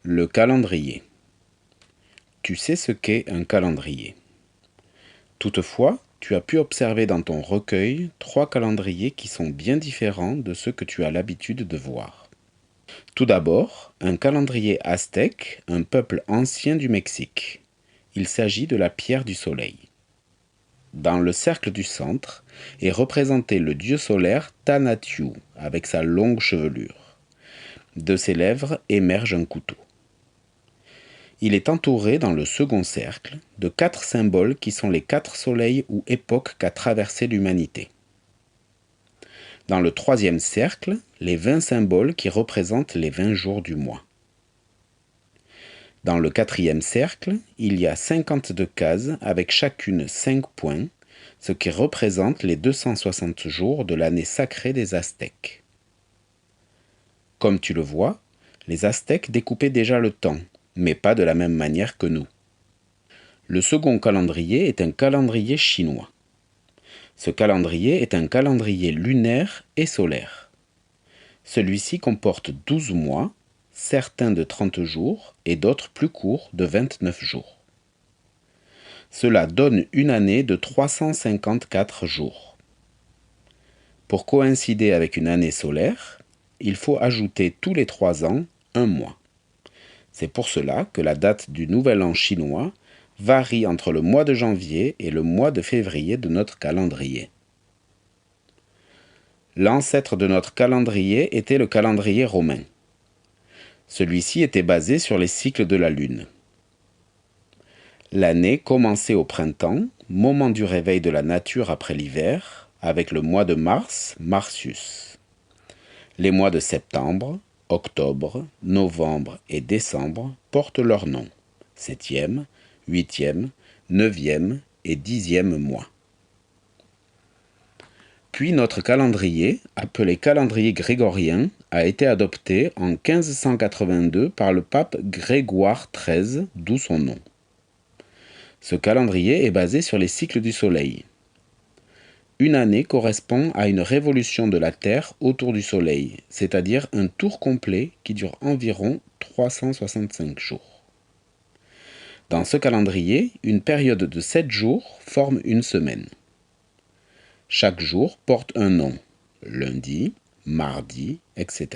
Le calendrier. Tu sais ce qu'est un calendrier. Toutefois, tu as pu observer dans ton recueil 3 calendriers qui sont bien différents de ceux que tu as l'habitude de voir. Tout d'abord, un calendrier aztèque, un peuple ancien du Mexique. Il s'agit de la pierre du soleil. Dans le cercle du centre est représenté le dieu solaire Tonatiuh avec sa longue chevelure. De ses lèvres émerge un couteau. Il est entouré dans le second cercle de 4 symboles qui sont les 4 soleils ou époques qu'a traversé l'humanité. Dans le troisième cercle, les 20 symboles qui représentent les 20 jours du mois. Dans le quatrième cercle, il y a 52 cases avec chacune 5 points, ce qui représente les 260 jours de l'année sacrée des Aztèques. Comme tu le vois, les Aztèques découpaient déjà le temps, mais pas de la même manière que nous. Le second calendrier est un calendrier chinois. Ce calendrier est un calendrier lunaire et solaire. Celui-ci comporte 12 mois, certains de 30 jours et d'autres plus courts de 29 jours. Cela donne une année de 354 jours. Pour coïncider avec une année solaire, il faut ajouter tous les 3 ans un mois. C'est pour cela que la date du Nouvel An chinois varie entre le mois de janvier et le mois de février de notre calendrier. L'ancêtre de notre calendrier était le calendrier romain. Celui-ci était basé sur les cycles de la Lune. L'année commençait au printemps, moment du réveil de la nature après l'hiver, avec le mois de mars, Martius. Les mois de septembre, octobre, novembre et décembre portent leurs noms, 7e, 8e, 9e et 10e mois. Puis notre calendrier, appelé calendrier grégorien, a été adopté en 1582 par le pape Grégoire XIII, d'où son nom. Ce calendrier est basé sur les cycles du Soleil. Une année correspond à une révolution de la Terre autour du Soleil, c'est-à-dire un tour complet qui dure environ 365 jours. Dans ce calendrier, une période de 7 jours forme une semaine. Chaque jour porte un nom, lundi, mardi, etc.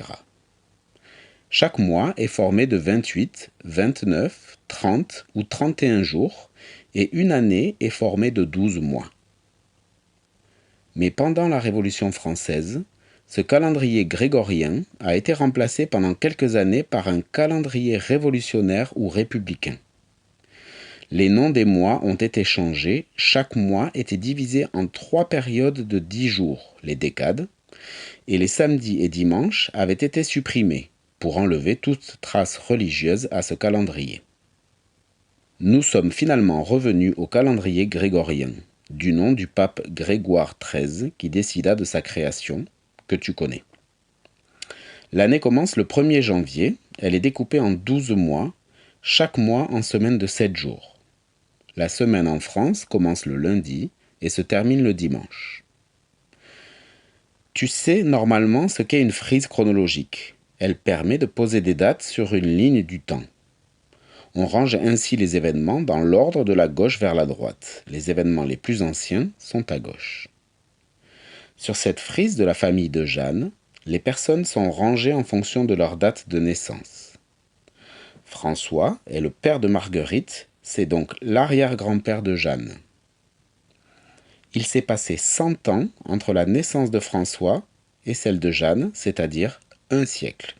Chaque mois est formé de 28, 29, 30 ou 31 jours et une année est formée de 12 mois. Mais pendant la Révolution française, ce calendrier grégorien a été remplacé pendant quelques années par un calendrier révolutionnaire ou républicain. Les noms des mois ont été changés, chaque mois était divisé en 3 périodes de 10 jours, les décades, et les samedis et dimanches avaient été supprimés pour enlever toute trace religieuse à ce calendrier. Nous sommes finalement revenus au calendrier grégorien, du nom du pape Grégoire XIII qui décida de sa création, que tu connais. L'année commence le 1er janvier, elle est découpée en 12 mois, chaque mois en semaine de 7 jours. La semaine en France commence le lundi et se termine le dimanche. Tu sais normalement ce qu'est une frise chronologique. Elle permet de poser des dates sur une ligne du temps. On range ainsi les événements dans l'ordre de la gauche vers la droite. Les événements les plus anciens sont à gauche. Sur cette frise de la famille de Jeanne, les personnes sont rangées en fonction de leur date de naissance. François est le père de Marguerite, c'est donc l'arrière-grand-père de Jeanne. Il s'est passé 100 ans entre la naissance de François et celle de Jeanne, c'est-à-dire un siècle.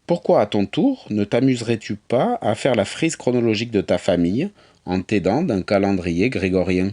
Pourquoi à ton tour ne t'amuserais-tu pas à faire la frise chronologique de ta famille en t'aidant d'un calendrier grégorien ?